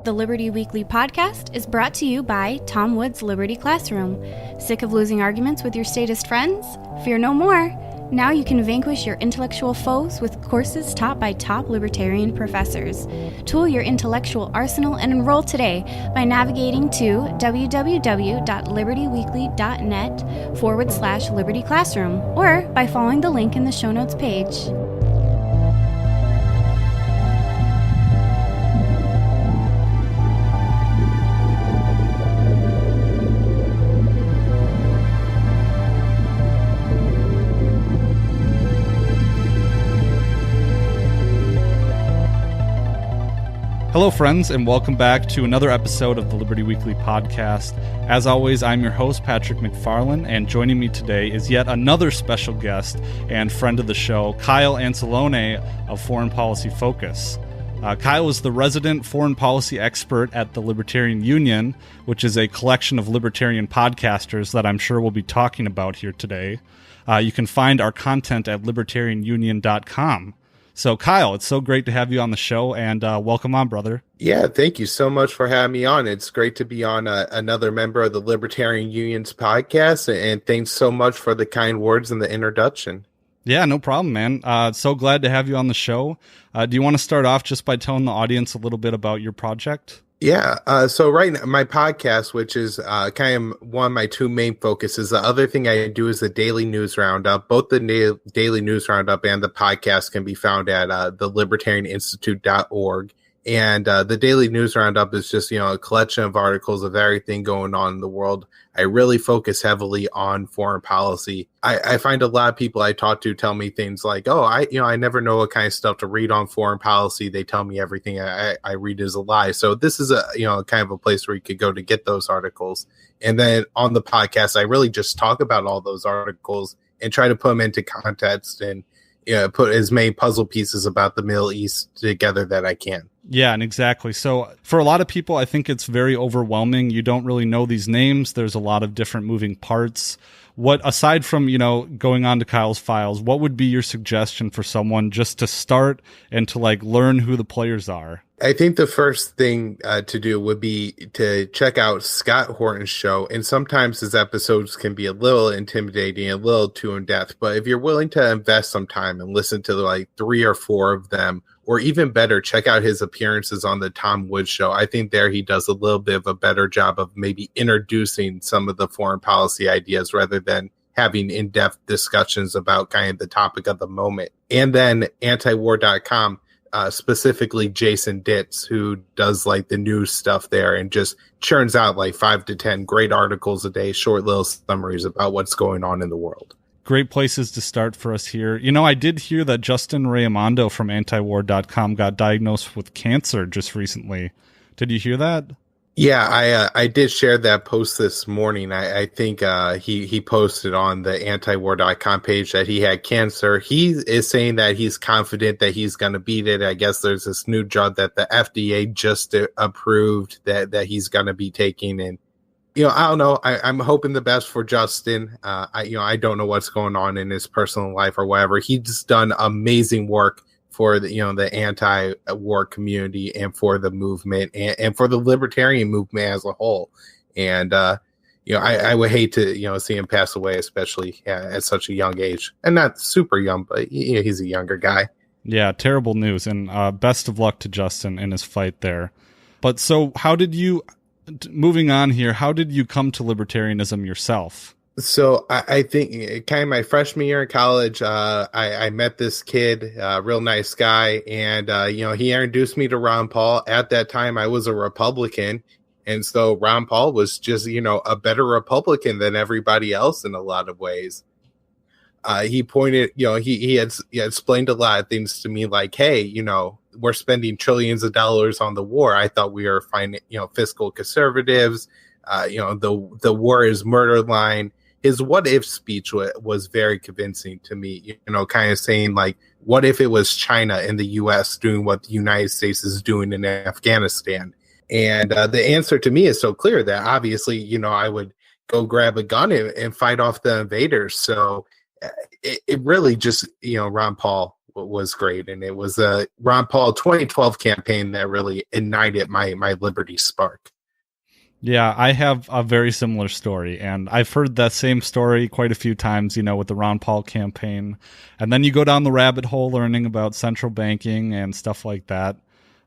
The Liberty Weekly podcast is brought to you by Tom Wood's Liberty Classroom. Sick of losing arguments with your statist friends? Fear no more. Now you can vanquish your intellectual foes with courses taught by top libertarian professors. Tool your intellectual arsenal and enroll today by navigating to www.libertyweekly.net/Liberty Classroom or by following the link in the show notes page. Hello, friends, and welcome back to another episode of the Liberty Weekly podcast. As always, I'm your host, Patrick McFarland, and joining me today is yet another special guest and friend of the show, Kyle Anzalone of Foreign Policy Focus. Kyle is the resident foreign policy expert at the Libertarian Union, which is a collection of libertarian podcasters that I'm sure we'll be talking about here today. You can find our content at libertarianunion.com. So, Kyle, it's so great to have you on the show, and welcome on, brother. Yeah, thank you so much for having me on. It's great to be on another member of the Libertarian Union's podcast, and thanks so much for the kind words and the introduction. Yeah, no problem, man. So glad to have you on the show. Do you want to start off just by telling the audience a little bit about your project? Yeah, so right now, my podcast, which is kind of one of my two main focuses, the other thing I do is the Daily News Roundup. Both the Daily News Roundup and the podcast can be found at the libertarianinstitute.org. And the Daily News Roundup is just, a collection of articles of everything going on in the world. I really focus heavily on foreign policy. I find a lot of people I talk to tell me things like, I never know what kind of stuff to read on foreign policy. They tell me everything I read is a lie. So this is a kind of a place where you could go to get those articles. And then on the podcast, I really just talk about all those articles and try to put them into context and put as many puzzle pieces about the Middle East together that I can. Yeah, and exactly. So for a lot of people, I think it's very overwhelming. You don't really know these names. There's a lot of different moving parts. What, aside from, going on to Kyle's Fyles, what would be your suggestion for someone just to start and to learn who the players are? I think the first thing to do would be to check out Scott Horton's show. And sometimes his episodes can be a little intimidating, a little too in-depth. But if you're willing to invest some time and listen to 3 or 4 of them, or even better, check out his appearances on the Tom Woods show. I think there he does a little bit of a better job of maybe introducing some of the foreign policy ideas rather than having in-depth discussions about kind of the topic of the moment. And then antiwar.com, specifically Jason Ditz, who does the news stuff there and just churns out 5 to 10 great articles a day, short little summaries about what's going on in the world. Great places to start for us here. I did hear that Justin Raimondo from antiwar.com got diagnosed with cancer just recently. Did you hear that? Yeah, I did share that post this morning. I think he posted on the antiwar.com page that he had cancer. He is saying that he's confident that he's going to beat it. I guess there's this new drug that the FDA just approved that he's going to be taking. And, I don't know. I'm hoping the best for Justin. I don't know what's going on in his personal life or whatever. He's done amazing work for the anti-war community and for the movement and for the libertarian movement as a whole. And, I would hate to, see him pass away, especially at such a young age. And not super young, but he's a younger guy. Yeah, terrible news. And best of luck to Justin in his fight there. But so moving on here, how did you come to libertarianism yourself? So I think kind of my freshman year in college, I met this kid, real nice guy. And, he introduced me to Ron Paul. At that time, I was a Republican. And so Ron Paul was just, a better Republican than everybody else in a lot of ways. He pointed, he had explained a lot of things to me like, hey, we're spending trillions of dollars on the war. I thought we were fiscal conservatives. The war is murder line. His what if speech was very convincing to me, kind of saying what if it was China and the U.S. doing what the United States is doing in Afghanistan? And the answer to me is so clear that obviously, I would go grab a gun and fight off the invaders. So it really just, Ron Paul was great, and it was a Ron Paul 2012 campaign that really ignited my liberty spark. Yeah, I have a very similar story, and I've heard that same story quite a few times, with the Ron Paul campaign. And then you go down the rabbit hole learning about central banking and stuff like that.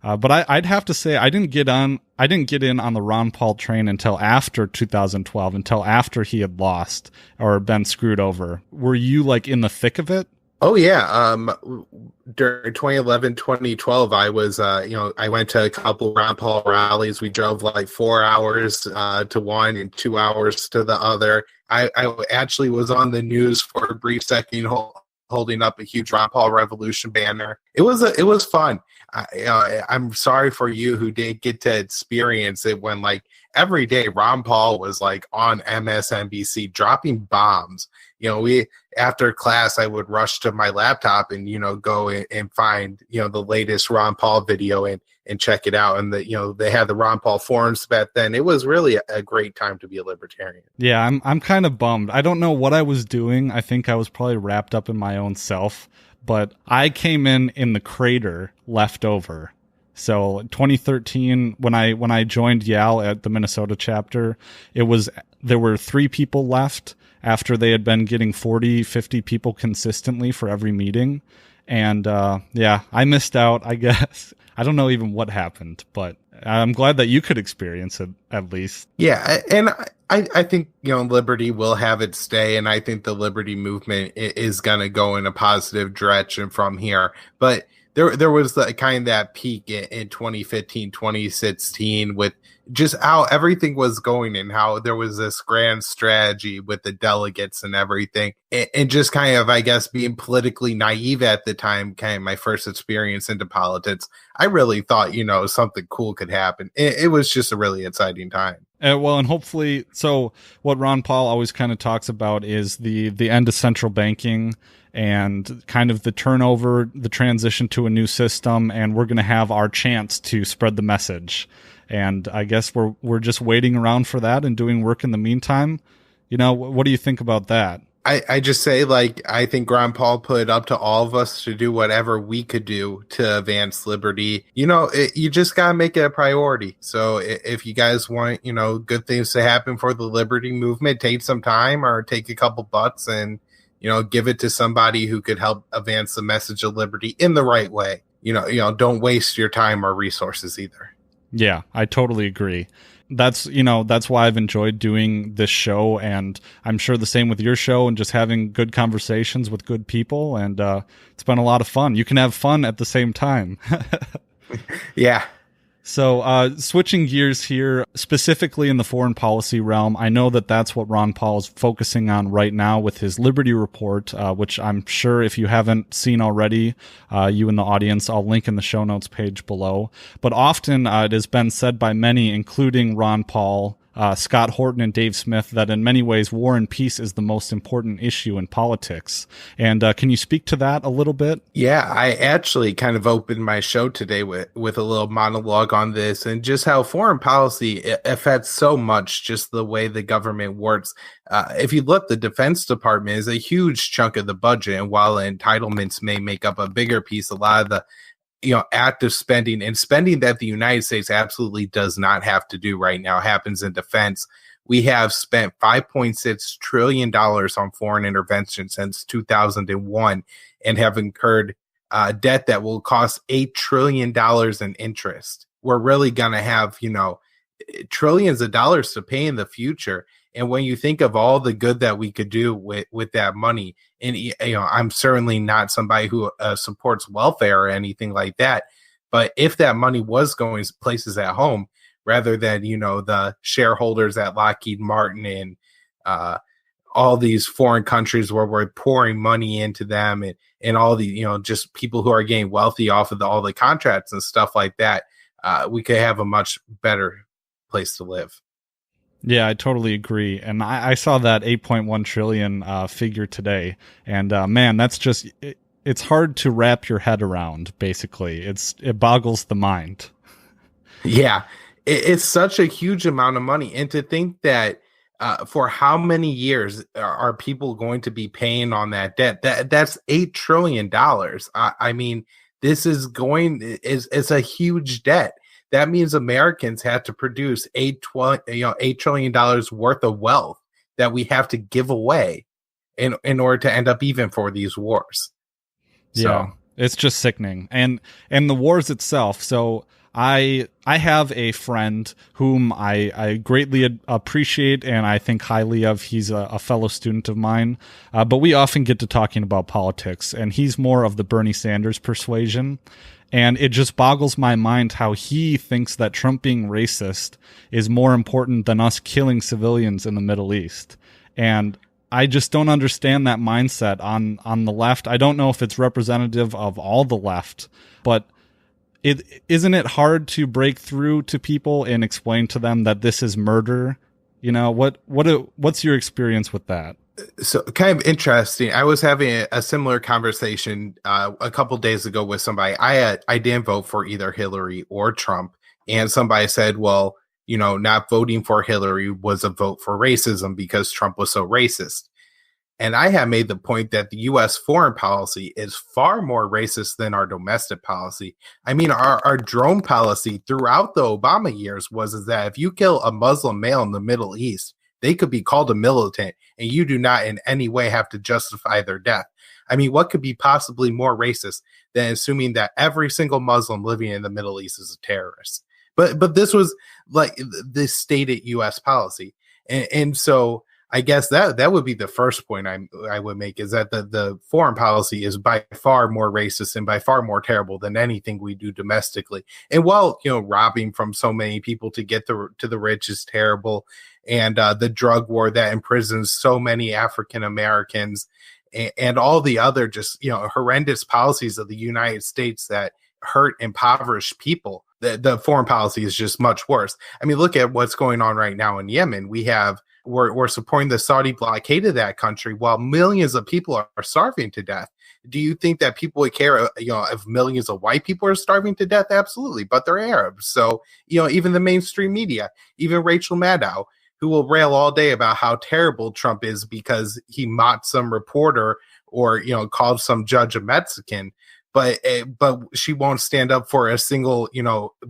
But I'd have to say I didn't get in on the Ron Paul train until after 2012, until after he had lost or been screwed over. Were you like in the thick of it? Oh yeah. During 2011, 2012, I was, I went to a couple Ron Paul rallies. We drove like 4 hours to one and 2 hours to the other. I actually was on the news for a brief second, holding up a huge Ron Paul Revolution banner. It was fun. I'm sorry for you who didn't get to experience it when like every day Ron Paul was like on MSNBC dropping bombs. After class, I would rush to my laptop and, go and find, the latest Ron Paul video and check it out. And they had the Ron Paul forums back then. It was really a great time to be a libertarian. Yeah, I'm kind of bummed. I don't know what I was doing. I think I was probably wrapped up in my own self, but I came in the crater left over. So 2013, when I joined YAL at the Minnesota chapter, there were 3 people left after they had been getting 40, 50 people consistently for every meeting. And I missed out, I guess. I don't know even what happened, but I'm glad that you could experience it at least. Yeah, and I think, liberty will have its day, and I think the liberty movement is going to go in a positive direction from here. But there was that peak in 2015, 2016 with just how everything was going and how there was this grand strategy with the delegates and everything. And just kind of, I guess, being politically naive at the time, kind of my first experience into politics, I really thought, something cool could happen. It was just a really exciting time. And hopefully, so what Ron Paul always kind of talks about is the end of central banking and kind of the turnover, the transition to a new system, and we're going to have our chance to spread the message. And I guess we're just waiting around for that and doing work in the meantime. What do you think about that? I just say, I think Ron Paul put it up to all of us to do whatever we could do to advance liberty. You just got to make it a priority. So if you guys want, good things to happen for the liberty movement, take some time or take a couple bucks and, give it to somebody who could help advance the message of liberty in the right way. Don't waste your time or resources either. Yeah, I totally agree. That's why I've enjoyed doing this show, and I'm sure the same with your show, and just having good conversations with good people, and it's been a lot of fun. You can have fun at the same time. Yeah. So switching gears here, specifically in the foreign policy realm, I know that that's what Ron Paul is focusing on right now with his Liberty Report, which I'm sure if you haven't seen already, you in the audience, I'll link in the show notes page below. But often it has been said by many, including Ron Paul, Scott Horton, and Dave Smith, that in many ways war and peace is the most important issue in politics. And can you speak to that a little bit? Yeah, I actually kind of opened my show today with a little monologue on this and just how foreign policy affects so much just the way the government works. If you look, the Defense Department is a huge chunk of the budget, and while entitlements may make up a bigger piece, a lot of the active spending and spending that the United States absolutely does not have to do right now happens in defense. We have spent $5.6 trillion on foreign intervention since 2001 and have incurred debt that will cost $8 trillion in interest. We're really going to have, trillions of dollars to pay in the future. And when you think of all the good that we could do with that money, and I'm certainly not somebody who supports welfare or anything like that, but if that money was going to places at home rather than the shareholders at Lockheed Martin and all these foreign countries where we're pouring money into them and all the just people who are getting wealthy off of all the contracts and stuff like that, we could have a much better place to live. Yeah, I totally agree. And I saw that 8.1 trillion figure today. And man, that's just, it's hard to wrap your head around, basically. It boggles the mind. Yeah, it's such a huge amount of money. And to think that For how many years are people going to be paying on that debt? That's $8 trillion. I mean, this is it's a huge debt. That means Americans have to produce $8 trillion worth of wealth that we have to give away in order to end up even for these wars. Yeah, it's just sickening. And the wars itself. So I have a friend whom I greatly appreciate and I think highly of. He's a fellow student of mine, but we often get to talking about politics, and he's more of the Bernie Sanders persuasion. And it just boggles my mind how he thinks that Trump being racist is more important than us killing civilians in the Middle East. And I just don't understand that mindset on the left. I don't know if it's representative of all the left, but isn't it hard to break through to people and explain to them that this is murder? You know, what's your experience with that? So kind of interesting. I was having a similar conversation a couple days ago with somebody. I didn't vote for either Hillary or Trump, and somebody said, well, not voting for Hillary was a vote for racism because Trump was so racist. And I have made the point that the U.S. foreign policy is far more racist than our domestic policy. I mean, our drone policy throughout the Obama years was that if you kill a Muslim male in the Middle East, they could be called a militant, and you do not in any way have to justify their death. I mean, what could be possibly more racist than assuming that every single Muslim living in the Middle East is a terrorist? But this was like this stated U.S. policy, and so I guess that would be the first point I would make, is that the foreign policy is by far more racist and by far more terrible than anything we do domestically. And while robbing from so many people to get to the rich is terrible, and the drug war that imprisons so many African Americans, and all the other just horrendous policies of the United States that hurt impoverished people, the foreign policy is just much worse. I mean, look at what's going on right now in Yemen. We're supporting the Saudi blockade of that country while millions of people are starving to death. Do you think that people would care, if millions of white people are starving to death? Absolutely, but they're Arabs. So, even the mainstream media, even Rachel Maddow, who will rail all day about how terrible Trump is because he mocked some reporter or, called some judge a Mexican, but she won't stand up for a single,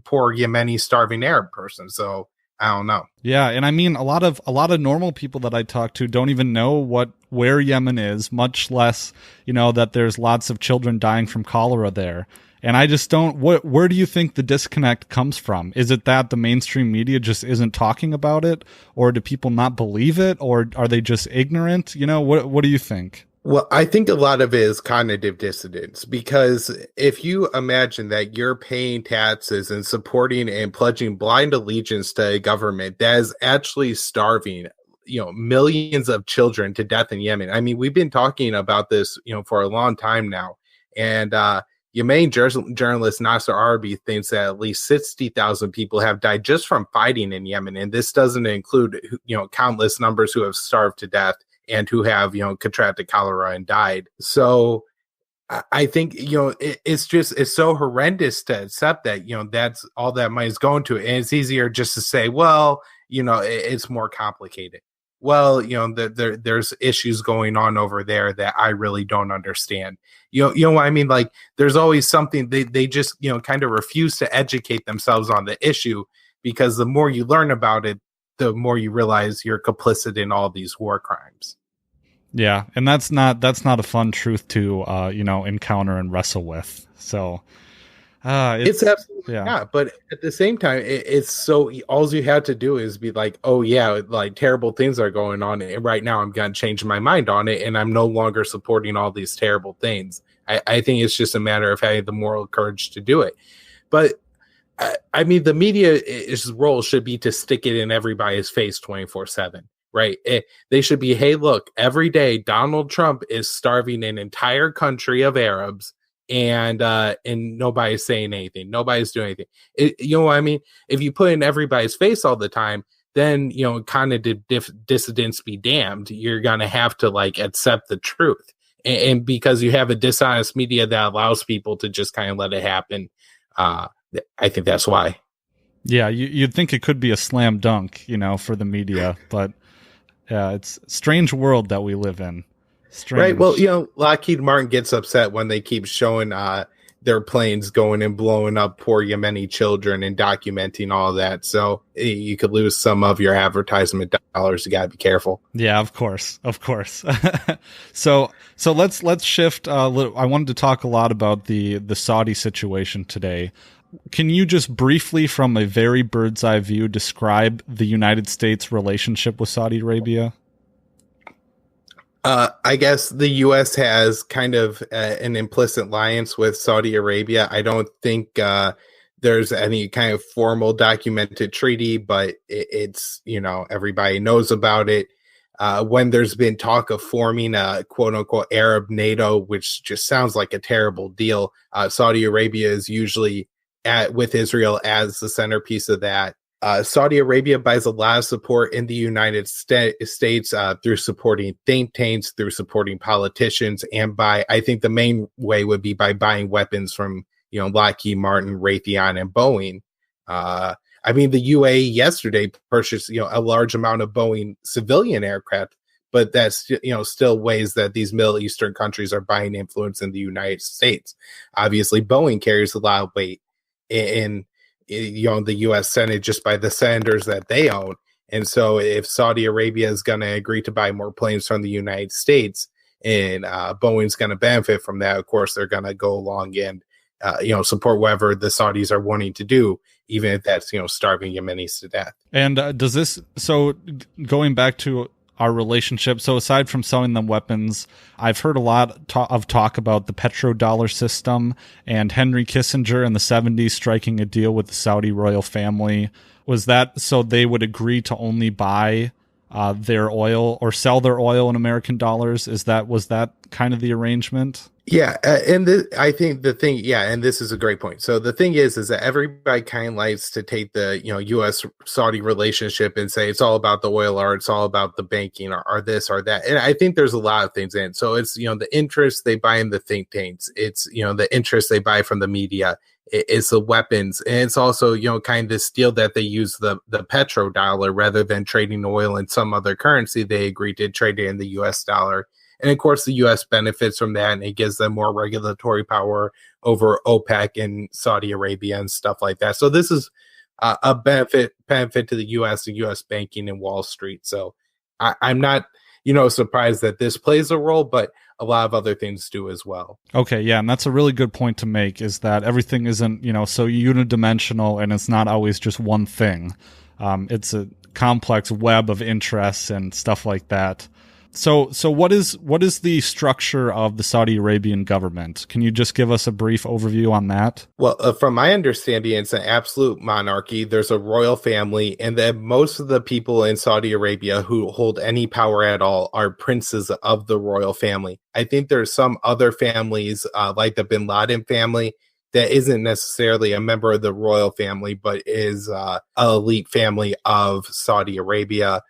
poor Yemeni starving Arab person. So I don't know. Yeah, and I mean, a lot of normal people that I talk to don't even know where Yemen is, much less, that there's lots of children dying from cholera there. And I just don't. Where do you think the disconnect comes from? Is it that the mainstream media just isn't talking about it, or do people not believe it, or are they just ignorant? What do you think? Well, I think a lot of it is cognitive dissonance, because if you imagine that you're paying taxes and supporting and pledging blind allegiance to a government that is actually starving, millions of children to death in Yemen. I mean, we've been talking about this, for a long time now. And Yemeni journalist Nasser Arabi thinks that at least 60,000 people have died just from fighting in Yemen. And this doesn't include, countless numbers who have starved to death and who have, contracted cholera and died. So I think, it's so horrendous to accept that, that's all that money is going to. And it's easier just to say, well, it's more complicated. Well, there's issues going on over there that I really don't understand. You know what I mean? Like, there's always something they just, kind of refuse to educate themselves on the issue, because the more you learn about it, the more you realize you're complicit in all these war crimes. Yeah, and that's not a fun truth to encounter and wrestle with. So it's absolutely not. But at the same time, it's so all you have to do is be like, oh yeah, like terrible things are going on, and right now I'm going to change my mind on it, and I'm no longer supporting all these terrible things. I think it's just a matter of having the moral courage to do it. But I mean, the media's role should be to stick it in everybody's face 24/7. Right. They should be, hey, look, every day Donald Trump is starving an entire country of Arabs, and nobody's saying anything. Nobody's doing anything. You know what I mean? If you put in everybody's face all the time, then, cognitive dissidents be damned. You're going to have to accept the truth. And because you have a dishonest media that allows people to just kind of let it happen, I think that's why. Yeah, you'd think it could be a slam dunk, for the media, but Yeah, it's a strange world that we live in. Strange. Right. Well, Lockheed Martin gets upset when they keep showing their planes going and blowing up poor Yemeni children and documenting all that. So you could lose some of your advertisement dollars. You got to be careful. Yeah, of course. So let's shift. I wanted to talk a lot about the Saudi situation today. Can you just briefly, from a very bird's eye view, describe the United States' relationship with Saudi Arabia? I guess the U.S. has kind of an implicit alliance with Saudi Arabia. I don't think there's any kind of formal documented treaty, but it's, everybody knows about it. When there's been talk of forming a quote unquote Arab NATO, which just sounds like a terrible deal, Saudi Arabia is usually with Israel as the centerpiece of that. Saudi Arabia buys a lot of support in the United States through supporting think tanks, through supporting politicians, and I think the main way would be by buying weapons from, Lockheed Martin, Raytheon, and Boeing. The UAE yesterday purchased, a large amount of Boeing civilian aircraft, but that's, still ways that these Middle Eastern countries are buying influence in the United States. Obviously, Boeing carries a lot of weight in the U.S. Senate just by the senators that they own. And so if Saudi Arabia is going to agree to buy more planes from the United States and Boeing's going to benefit from that, of course, they're going to go along and, support whatever the Saudis are wanting to do, even if that's, starving Yemenis to death. And going back to our relationship, so aside from selling them weapons, I've heard a lot of talk about the petrodollar system and Henry Kissinger in the 70s striking a deal with the Saudi royal family. Was that so they would agree to only buy their oil or sell their oil in American dollars? Was that kind of the arrangement? Yeah, I think the thing, and this is a great point. So the thing is that everybody kind of likes to take the U.S.-Saudi relationship and say it's all about the oil or it's all about the banking or this or that. And I think there's a lot of things in it. So it's the interest they buy in the think tanks. It's the interest they buy from the media. It's the weapons, and it's also kind of this deal that they use the petrodollar rather than trading oil in some other currency. They agreed to trade it in the U.S. dollar. And of course, the U.S. benefits from that, and it gives them more regulatory power over OPEC and Saudi Arabia and stuff like that. So this is a benefit to the U.S. and U.S. banking and Wall Street. So I'm not, surprised that this plays a role, but a lot of other things do as well. Okay, yeah, and that's a really good point to make, is that everything isn't, so unidimensional, and it's not always just one thing. It's a complex web of interests and stuff like that. So what is the structure of the Saudi Arabian government? Can you just give us a brief overview on that? Well, from my understanding, it's an absolute monarchy. There's a royal family, and then most of the people in Saudi Arabia who hold any power at all are princes of the royal family. I think there's some other families, like the Bin Laden family, that isn't necessarily a member of the royal family, but is an elite family of Saudi Arabia.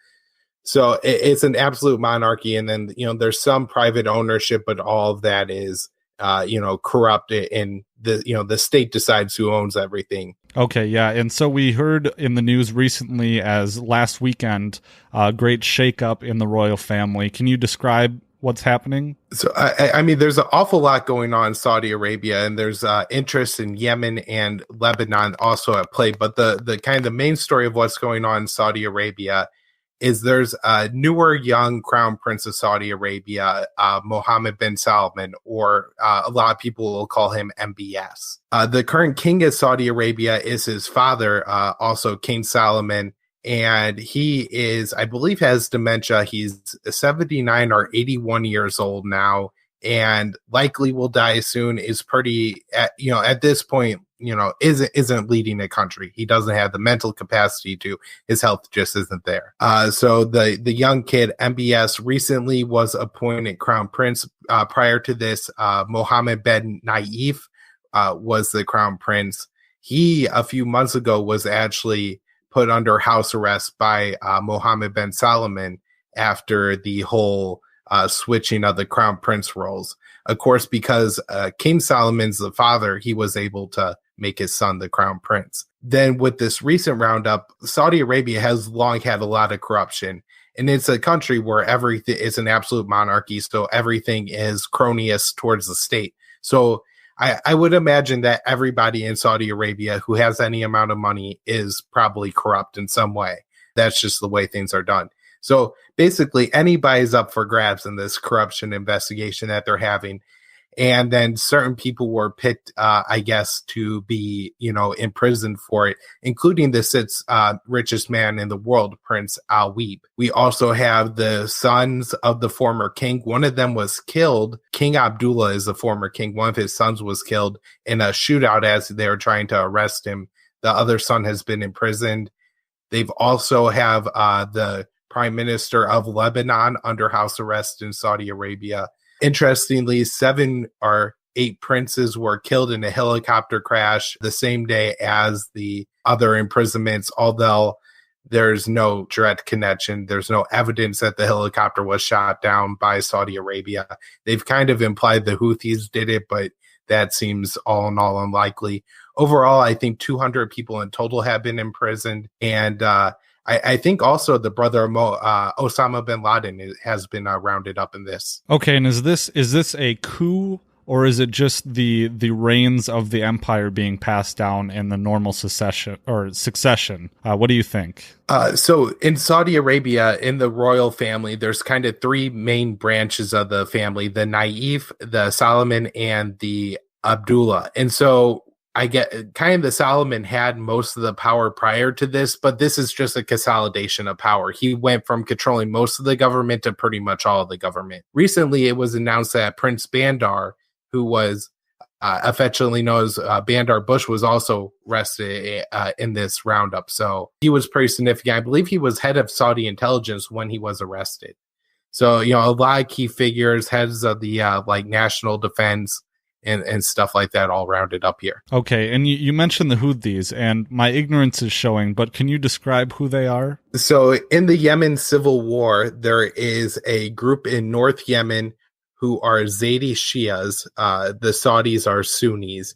So it's an absolute monarchy. And then, there's some private ownership, but all of that is, corrupt, and the state decides who owns everything. Okay. Yeah. And so we heard in the news recently, as last weekend, a great shakeup in the royal family. Can you describe what's happening? So, there's an awful lot going on in Saudi Arabia, and there's interest in Yemen and Lebanon also at play. But the main story of what's going on in Saudi Arabia is there's a newer young crown prince of Saudi Arabia, Mohammed bin Salman, or a lot of people will call him MBS. The current king of Saudi Arabia is his father, also King Salman, and he is, I believe, has dementia. He's 79 or 81 years old now, and likely will die soon. Is pretty, at this point, isn't leading a country. He doesn't have the mental capacity to. His health just isn't there. So the young kid, MBS, recently was appointed crown prince. Prior to this, Mohammed bin Naif was the crown prince. He, a few months ago, was actually put under house arrest by Mohammed bin Salman after the whole switching of the crown prince roles. Of course, because King Solomon's the father, he was able to make his son the crown prince. Then with this recent roundup, Saudi Arabia has long had a lot of corruption. And it's a country where everything is an absolute monarchy, so everything is cronyist towards the state. So I would imagine that everybody in Saudi Arabia who has any amount of money is probably corrupt in some way. That's just the way things are done. So basically, anybody's up for grabs in this corruption investigation that they're having. And then certain people were picked, I guess, to be, imprisoned for it, including the sixth richest man in the world, Prince Al-Weeb. We also have the sons of the former king. One of them was killed. King Abdullah is the former king. One of his sons was killed in a shootout as they were trying to arrest him. The other son has been imprisoned. They've also have the prime minister of Lebanon under house arrest in Saudi Arabia. Interestingly, 7 or 8 princes were killed in a helicopter crash the same day as the other imprisonments, although there's no direct connection. There's no evidence that the helicopter was shot down by Saudi Arabia. They've kind of implied the Houthis did it, but that seems all in all unlikely. Overall, I think 200 people in total have been imprisoned, and I think also the brother of Osama bin Laden has been rounded up in this. Okay, and is this a coup, or is it just the reins of the empire being passed down in the normal succession? What do you think? So in Saudi Arabia, in the royal family, there's kind of 3 main branches of the family: the Naif, the Solomon, and the Abdullah. And so I get kind of the Solomon had most of the power prior to this, but this is just a consolidation of power. He went from controlling most of the government to pretty much all of the government. Recently, it was announced that Prince Bandar, who was affectionately known as Bandar Bush, was also arrested in this roundup. So he was pretty significant. I believe he was head of Saudi intelligence when he was arrested. So, a lot of key figures, heads of the national defense, and stuff like that all rounded up here. Okay, and you mentioned the Houthis, and my ignorance is showing, but can you describe who they are? So in the Yemen civil war, there is a group in North Yemen who are Zaidi Shias. The Saudis are Sunnis,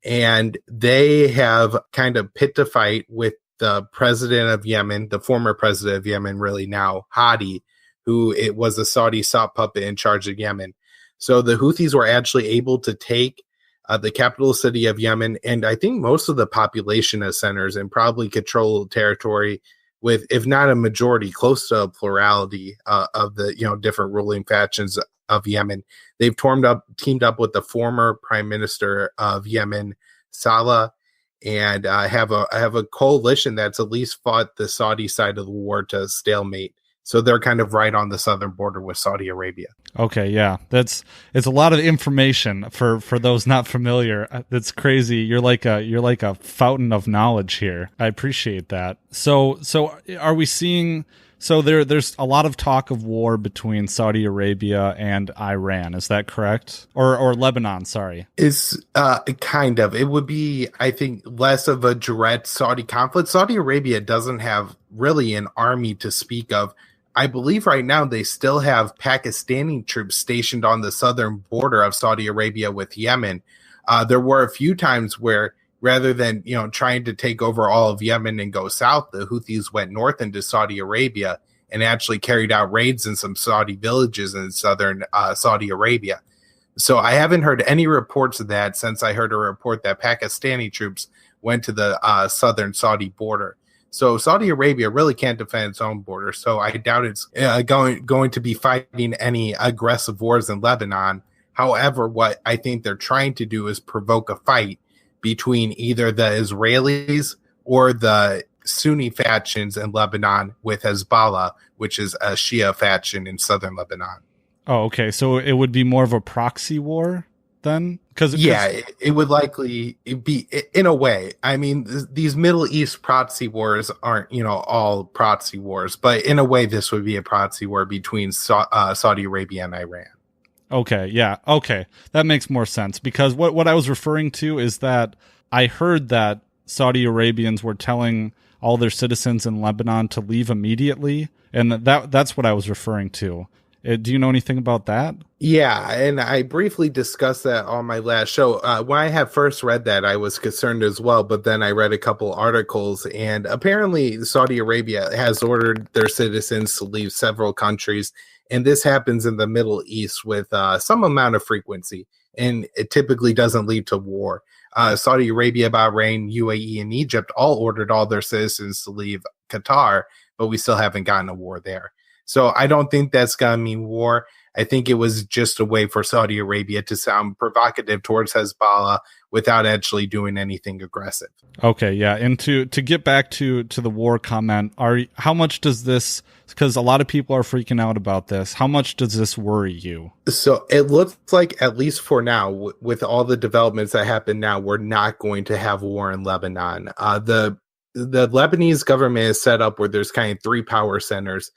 and they have kind of picked a fight with the president of Yemen, the former president of Yemen, really now, Hadi, who it was a Saudi sock puppet in charge of Yemen. So the Houthis were actually able to take the capital city of Yemen, and I think most of the population centers, and probably control territory with, if not a majority, close to a plurality of the different ruling factions of Yemen. They've teamed up with the former prime minister of Yemen, Saleh, and have a coalition that's at least fought the Saudi side of the war to stalemate. So they're kind of right on the southern border with Saudi Arabia. Okay, yeah, it's a lot of information for those not familiar. That's crazy. You're like a fountain of knowledge here. I appreciate that. So are we seeing? So there's a lot of talk of war between Saudi Arabia and Iran. Is that correct? Or Lebanon? Sorry. It's kind of. It would be, I think, less of a direct Saudi conflict. Saudi Arabia doesn't have really an army to speak of. I believe right now they still have Pakistani troops stationed on the southern border of Saudi Arabia with Yemen. There were a few times where, rather than trying to take over all of Yemen and go south, the Houthis went north into Saudi Arabia and actually carried out raids in some Saudi villages in southern Saudi Arabia. So I haven't heard any reports of that since I heard a report that Pakistani troops went to the southern Saudi border. So Saudi Arabia really can't defend its own border. So I doubt it's going to be fighting any aggressive wars in Lebanon. However, what I think they're trying to do is provoke a fight between either the Israelis or the Sunni factions in Lebanon with Hezbollah, which is a Shia faction in southern Lebanon. Oh, okay. So it would be more of a proxy war then? It would likely be, in a way. I mean, these Middle East proxy wars aren't, all proxy wars, but in a way, this would be a proxy war between Saudi Arabia and Iran. Okay, yeah, okay. That makes more sense, because what I was referring to is that I heard that Saudi Arabians were telling all their citizens in Lebanon to leave immediately, and that's what I was referring to. Do you know anything about that? Yeah, and I briefly discussed that on my last show. When I had first read that, I was concerned as well, but then I read a couple articles, and apparently Saudi Arabia has ordered their citizens to leave several countries, and this happens in the Middle East with some amount of frequency, and it typically doesn't lead to war. Saudi Arabia, Bahrain, UAE, and Egypt all ordered all their citizens to leave Qatar, but we still haven't gotten a war there. So I don't think that's going to mean war. I think it was just a way for Saudi Arabia to sound provocative towards Hezbollah without actually doing anything aggressive. Okay, yeah. And to get back to the war comment, how much does this, because a lot of people are freaking out about this, how much does this worry you? So it looks like, at least for now, with all the developments that happen now, we're not going to have war in Lebanon. The Lebanese government is set up where there's kind of three power centers.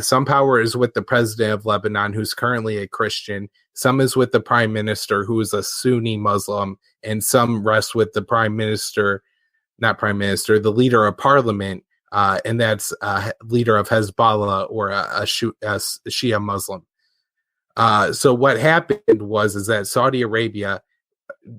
Some power is with the president of Lebanon, who's currently a Christian. Some is with the prime minister, who is a Sunni Muslim, and some rest with the the leader of parliament, and that's leader of Hezbollah, or a Shia Muslim. So what happened is that Saudi Arabia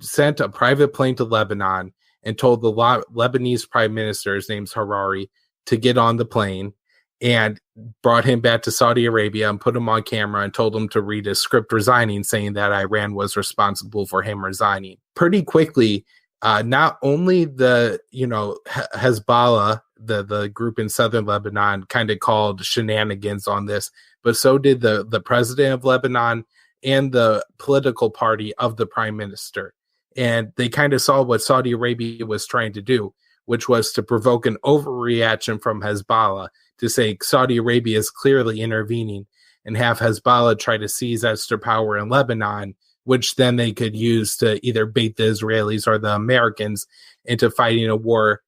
sent a private plane to Lebanon and told the Lebanese prime minister, his name's Harari, to get on the plane, and brought him back to Saudi Arabia and put him on camera and told him to read a script resigning, saying that Iran was responsible for him resigning. Pretty quickly, not only the Hezbollah, the group in southern Lebanon, kind of called shenanigans on this, but so did the president of Lebanon and the political party of the prime minister. And they kind of saw what Saudi Arabia was trying to do, which was to provoke an overreaction from Hezbollah, to say Saudi Arabia is clearly intervening, and have Hezbollah try to seize extra power in Lebanon, which then they could use to either bait the Israelis or the Americans into fighting a war,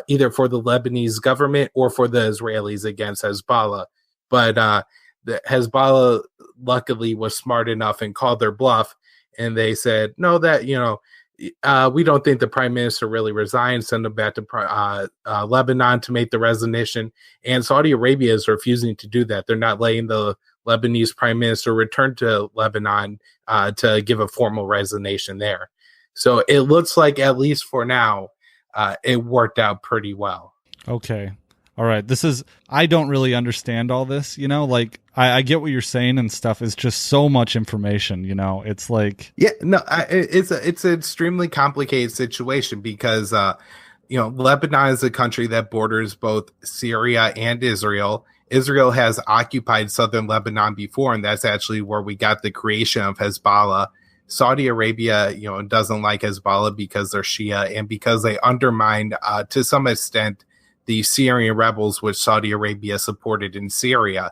either for the Lebanese government or for the Israelis against Hezbollah. But the Hezbollah luckily was smart enough and called their bluff, and they said, no, that, we don't think the prime minister really resigned, send him back to Lebanon to make the resignation. And Saudi Arabia is refusing to do that. They're not letting the Lebanese prime minister return to Lebanon to give a formal resignation there. So it looks like, at least for now, it worked out pretty well. Okay. All right. I don't really understand all this, I get what you're saying and stuff. It's just so much information, it's like, yeah, no, it's an extremely complicated situation because, Lebanon is a country that borders both Syria and Israel. Israel has occupied southern Lebanon before, and that's actually where we got the creation of Hezbollah. Saudi Arabia, doesn't like Hezbollah because they're Shia and because they undermined, to some extent, the Syrian rebels, which Saudi Arabia supported in Syria,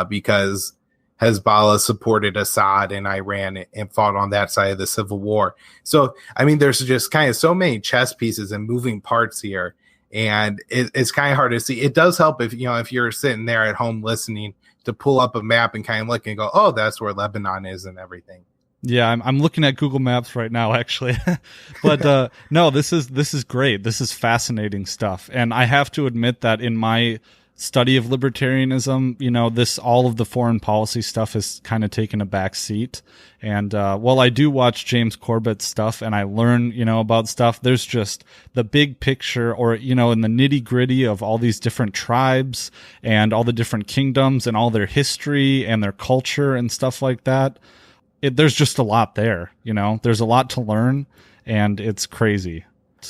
because Hezbollah supported Assad and Iran and fought on that side of the civil war. So, there's just kind of so many chess pieces and moving parts here, and it's kind of hard to see. It does help if you're sitting there at home listening to pull up a map and kind of look and go, oh, that's where Lebanon is and everything. Yeah, I'm looking at Google Maps right now, actually. But no, this is great. This is fascinating stuff. And I have to admit that in my study of libertarianism, all of the foreign policy stuff has kind of taken a back seat. And while I do watch James Corbett's stuff and I learn, about stuff, there's just the big picture, or, in the nitty gritty of all these different tribes and all the different kingdoms and all their history and their culture and stuff like that. There's just a lot there, there's a lot to learn, and it's crazy.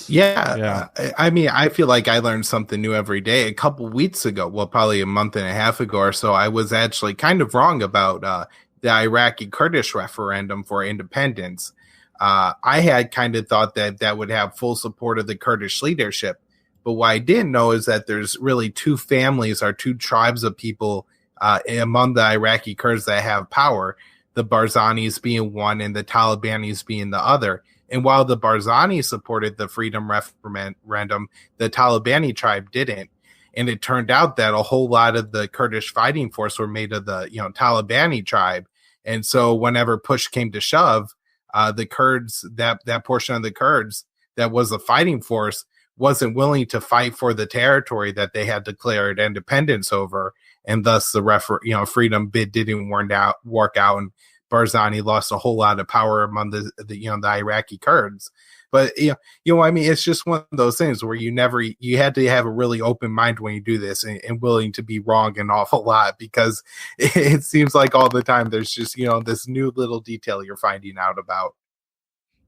Yeah. I feel like I learned something new every day. A couple weeks ago, well, probably a month and a half ago or so, I was actually kind of wrong about the Iraqi Kurdish referendum for independence. I had kind of thought that would have full support of the Kurdish leadership. But what I didn't know is that there's really two families or two tribes of people among the Iraqi Kurds that have power. The Barzanis being one and the Talibanis being the other. And while the Barzanis supported the freedom referendum, the Talibani tribe didn't. And it turned out that a whole lot of the Kurdish fighting force were made of the Talibani tribe. And so whenever push came to shove, the Kurds, that portion of the Kurds that was the fighting force, wasn't willing to fight for the territory that they had declared independence over. and thus the freedom bid didn't work out, and Barzani lost a whole lot of power among the Iraqi Kurds. But I mean, it's just one of those things where you had to have a really open mind when you do this, and willing to be wrong an awful lot, because it seems like all the time there's just this new little detail you're finding out about.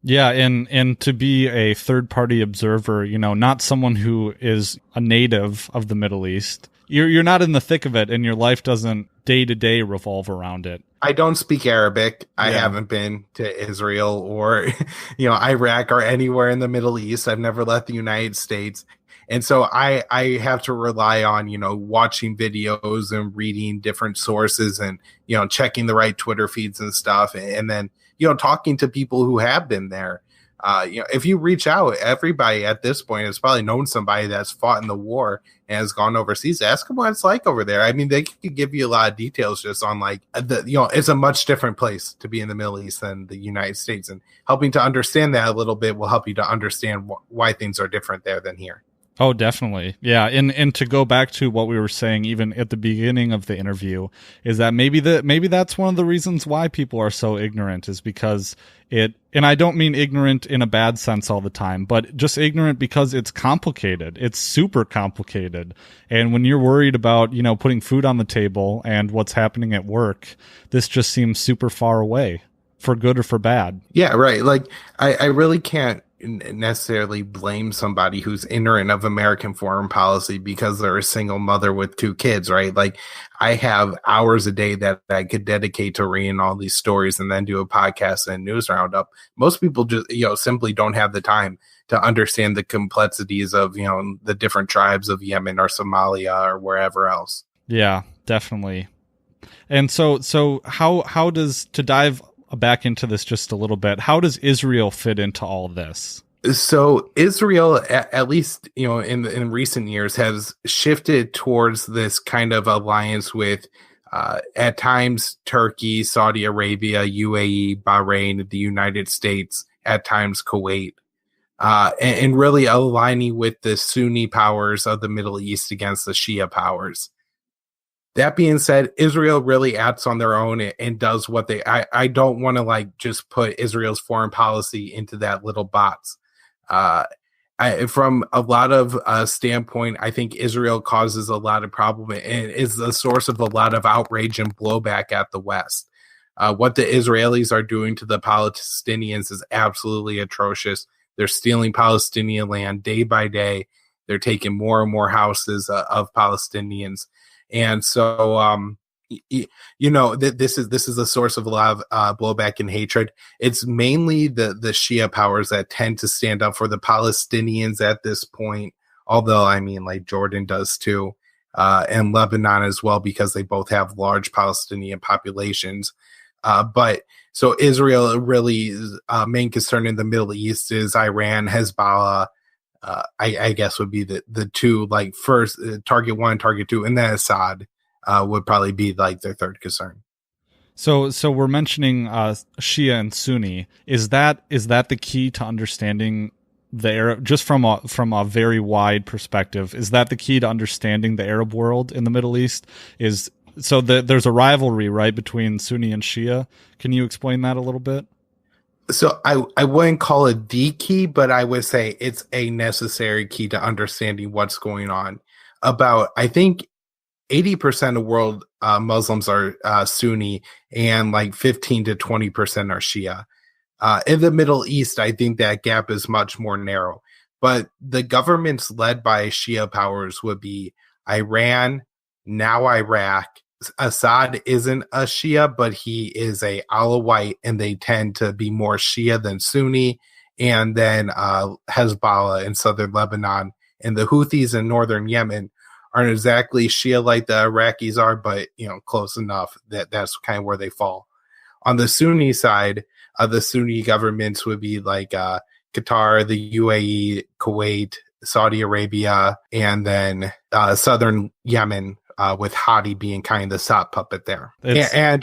Yeah, and to be a third-party observer, not someone who is a native of the Middle East, you're not in the thick of it, and your life doesn't day-to-day revolve around it. I don't speak Arabic. I haven't been to Israel or, Iraq or anywhere in the Middle East. I've never left the United States. And so I have to rely on, watching videos and reading different sources and, checking the right Twitter feeds and stuff. And then, talking to people who have been there. If you reach out, everybody at this point has probably known somebody that's fought in the war and has gone overseas. Ask them what it's like over there. I mean, they could give you a lot of details just on it's a much different place to be in the Middle East than the United States, and helping to understand that a little bit will help you to understand why things are different there than here. Oh, definitely. Yeah. And to go back to what we were saying, even at the beginning of the interview, is that maybe that's one of the reasons why people are so ignorant, is because and I don't mean ignorant in a bad sense all the time, but just ignorant because it's complicated. It's super complicated. And when you're worried about, putting food on the table and what's happening at work, this just seems super far away, for good or for bad. Yeah, right. Like, I really can't necessarily blame somebody who's ignorant of American foreign policy because they're a single mother with 2 kids, right? Like, I have hours a day that I could dedicate to reading all these stories and then do a podcast and news roundup. Most people just, simply don't have the time to understand the complexities of, the different tribes of Yemen or Somalia or wherever else. Yeah, definitely. And so how does, to dive back into this just a little bit, how does Israel fit into all this? So Israel, at least, in recent years, has shifted towards this kind of alliance with, at times, Turkey, Saudi Arabia, UAE, Bahrain, the United States, at times Kuwait, and really aligning with the Sunni powers of the Middle East against the Shia powers. That being said, Israel really acts on their own and does what I don't want to just put Israel's foreign policy into that little box. From a lot of standpoint, I think Israel causes a lot of problem and is the source of a lot of outrage and blowback at the West. What the Israelis are doing to the Palestinians is absolutely atrocious. They're stealing Palestinian land day by day. They're taking more and more houses of Palestinians. And so, this is a source of a lot of blowback and hatred. It's mainly the Shia powers that tend to stand up for the Palestinians at this point, although, I mean, Jordan does too, and Lebanon as well, because they both have large Palestinian populations. But so Israel really main concern in the Middle East is Iran, Hezbollah. I guess would be the two, first target 1, target 2, and then Assad would probably be their third concern. So we're mentioning Shia and Sunni. Is that the key to understanding the Arab, just from a very wide perspective? Is that the key to understanding the Arab world in the Middle East? There's a rivalry, right, between Sunni and Shia. Can you explain that a little bit? So I wouldn't call it the key, but I would say it's a necessary key to understanding what's going on. About, I think, 80% of world Muslims are Sunni, and 15 to 20% are Shia. In the Middle East, I think that gap is much more narrow. But the governments led by Shia powers would be Iran, now Iraq. Assad isn't a Shia, but he is a Alawite, and they tend to be more Shia than Sunni. And then Hezbollah in southern Lebanon, and the Houthis in northern Yemen aren't exactly Shia like the Iraqis are, but close enough that's kind of where they fall. On the Sunni side, the Sunni governments would be Qatar, the UAE, Kuwait, Saudi Arabia, and then southern Yemen, with Hadi being kind of the sock puppet there. And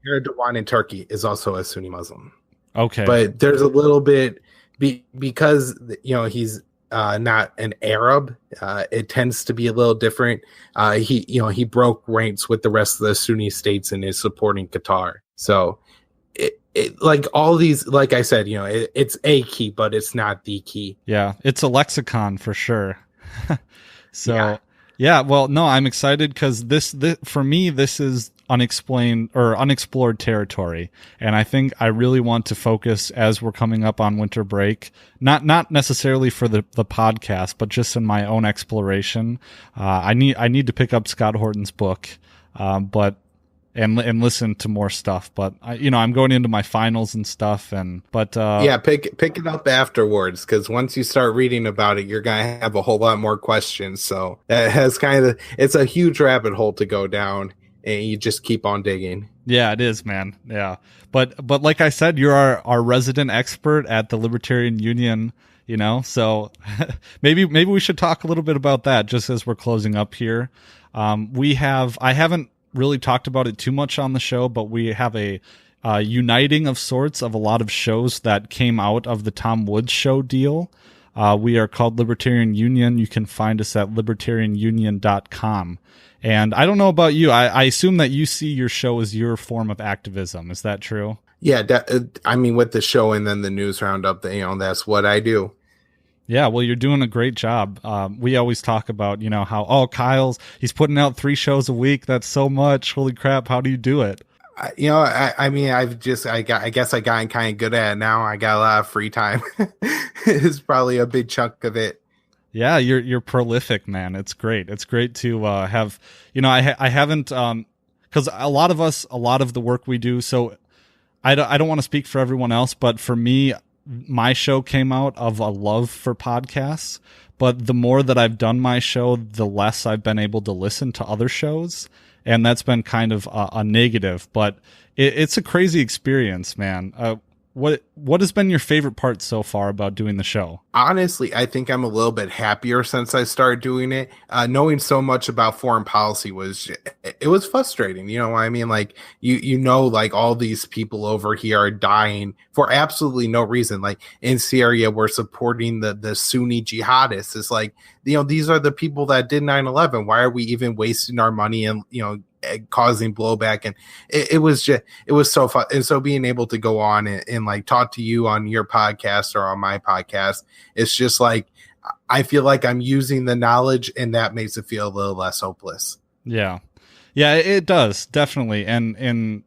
Erdogan in Turkey is also a Sunni Muslim. Okay. But there's a little bit, because he's not an Arab. It tends to be a little different. He broke ranks with the rest of the Sunni states and is supporting Qatar. So it like all these, like I said, it's a key, but it's not the key. Yeah, it's a lexicon for sure. So yeah, well, no, I'm excited because this for me, this is unexplained or unexplored territory, and I think I really want to focus as we're coming up on winter break, not necessarily for the podcast, but just in my own exploration. I need to pick up Scott Horton's book, but listen to more stuff. But I'm going into my finals and stuff, pick it up afterwards, because once you start reading about it, you're gonna have a whole lot more questions. So it has it's a huge rabbit hole to go down, and you just keep on digging. Yeah, it is, man. Yeah, but like I said, you're our resident expert at the Libertarian Union. So maybe we should talk a little bit about that just as we're closing up here. I haven't really talked about it too much on the show, but we have a uniting of sorts of a lot of shows that came out of the Tom Woods show deal. We are called Libertarian Union. You can find us at libertarianunion.com. And I don't know about you. I assume that you see your show as your form of activism. Is that true? Yeah, with the show and then the news roundup, that's what I do. Yeah, well, you're doing a great job. We always talk about, how, he's putting out 3 shows a week. That's so much. Holy crap. How do you do it? I guess I gotten kind of good at it now. I got a lot of free time. It's probably a big chunk of it. Yeah, you're prolific, man. It's great. It's great to have, I haven't, because a lot of the work we do. So I don't want to speak for everyone else, but for me, my show came out of a love for podcasts, but the more that I've done my show, the less I've been able to listen to other shows. And that's been kind of a negative, but it's a crazy experience, man. What has been your favorite part so far about doing the show? Honestly, I think I'm a little bit happier since I started doing it. Knowing so much about foreign policy was frustrating. You know what I mean? Like, like all these people over here are dying for absolutely no reason. Like in Syria, we're supporting the Sunni jihadists. It's like, these are the people that did 9/11. Why are we even wasting our money and, causing blowback? And it was so fun. And so being able to go on and like talk to you on your podcast or on my podcast, it's just like, I feel like I'm using the knowledge, and that makes it feel a little less hopeless. Yeah, it does, definitely. And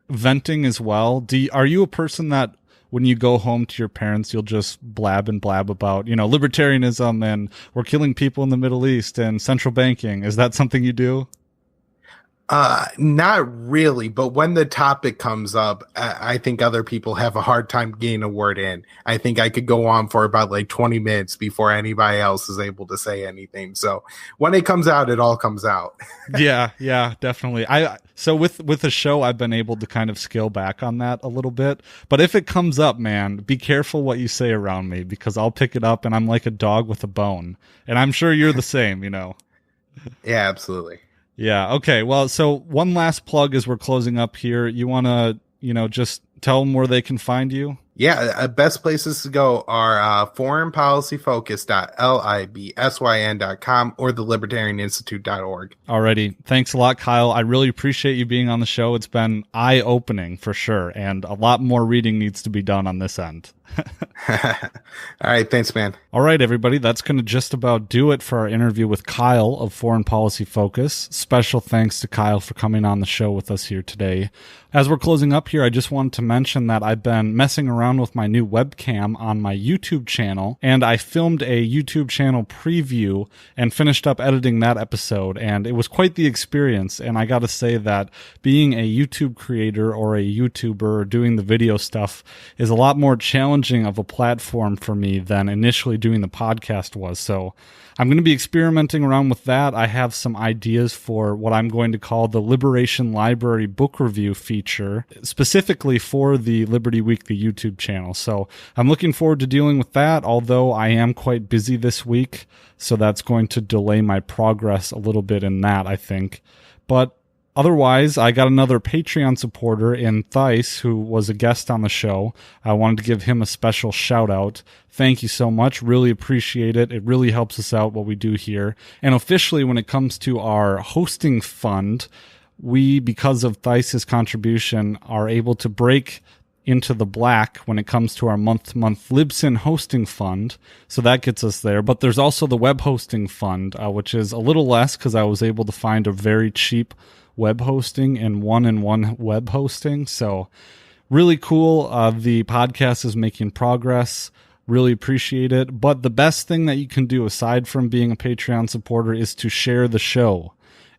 venting as well. Are you a person that when you go home to your parents, you'll just blab about, libertarianism and we're killing people in the Middle East and central banking? Is that something you do? Not really, but when the topic comes up, I think other people have a hard time getting a word in. I think I could go on for about like 20 minutes before anybody else is able to say anything. So when it comes out, it all comes out. Yeah, definitely. So with the show, I've been able to kind of scale back on that a little bit. But if it comes up, man, be careful what you say around me, because I'll pick it up and I'm like a dog with a bone. And I'm sure you're the same, Yeah, absolutely. Yeah. Okay. Well, so one last plug as we're closing up here. You want to, just tell them where they can find you? Yeah. Best places to go are foreignpolicyfocus.libsyn.com or the libertarianinstitute.org. Alrighty. Thanks a lot, Kyle. I really appreciate you being on the show. It's been eye-opening for sure. And a lot more reading needs to be done on this end. All right. Thanks, man. All right, everybody. That's going to just about do it for our interview with Kyle of Foreign Policy Focus. Special thanks to Kyle for coming on the show with us here today. As we're closing up here, I just wanted to mention that I've been messing around with my new webcam on my YouTube channel, and I filmed a YouTube channel preview and finished up editing that episode, and it was quite the experience. And I got to say that being a YouTube creator or a YouTuber doing the video stuff is a lot more challenging of a platform for me than initially doing the podcast was. So I'm going to be experimenting around with that. I have some ideas for what I'm going to call the Liberation Library book review feature, specifically for the Liberty Weekly YouTube channel. So I'm looking forward to dealing with that, although I am quite busy this week. So that's going to delay my progress a little bit in that, I think. But Otherwise, I got another Patreon supporter in Fyles who was a guest on the show. I wanted to give him a special shout out. Thank you so much. Really appreciate it. It really helps us out what we do here. And officially, when it comes to our hosting fund, we, because of Fyles' contribution, are able to break into the black when it comes to our month-to-month Libsyn hosting fund. So that gets us there. But there's also the web hosting fund, which is a little less because I was able to find a very cheap web hosting and one-in-one web hosting. So really cool. The podcast is making progress. Really appreciate it. But the best thing that you can do aside from being a Patreon supporter is to share the show.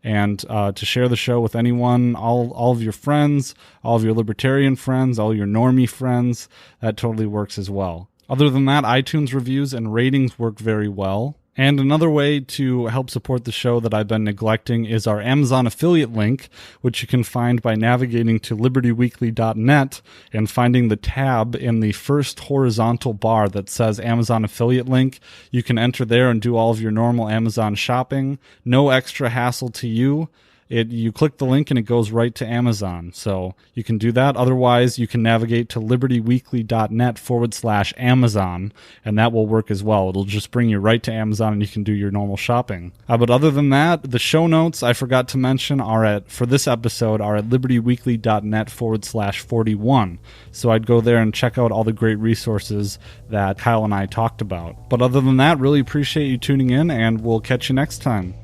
And to share the show with anyone, all of your friends, all of your libertarian friends, all your normie friends. That totally works as well. Other than that, iTunes reviews and ratings work very well. And another way to help support the show that I've been neglecting is our Amazon affiliate link, which you can find by navigating to libertyweekly.net and finding the tab in the first horizontal bar that says Amazon affiliate link. You can enter there and do all of your normal Amazon shopping. No extra hassle to you. You click the link and it goes right to Amazon. So you can do that. Otherwise, you can navigate to libertyweekly.net/Amazon, and that will work as well. It'll just bring you right to Amazon and you can do your normal shopping. But other than that, the show notes I forgot to mention for this episode are at libertyweekly.net/41. So I'd go there and check out all the great resources that Kyle and I talked about. But other than that, really appreciate you tuning in, and we'll catch you next time.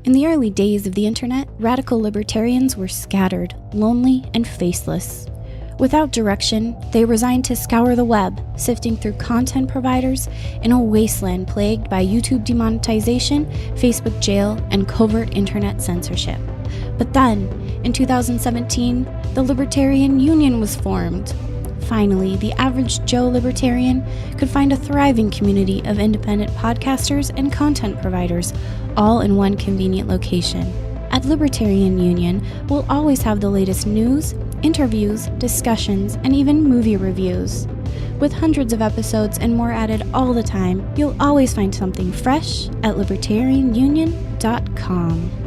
In the early days of the internet, radical libertarians were scattered, lonely, and faceless. Without direction, they resigned to scour the web, sifting through content providers in a wasteland plagued by YouTube demonetization, Facebook jail, and covert internet censorship. But then, in 2017, the Libertarian Union was formed. Finally, the average Joe libertarian could find a thriving community of independent podcasters and content providers, all in one convenient location. At Libertarian Union, we'll always have the latest news, interviews, discussions, and even movie reviews. With hundreds of episodes and more added all the time, you'll always find something fresh at libertarianunion.com.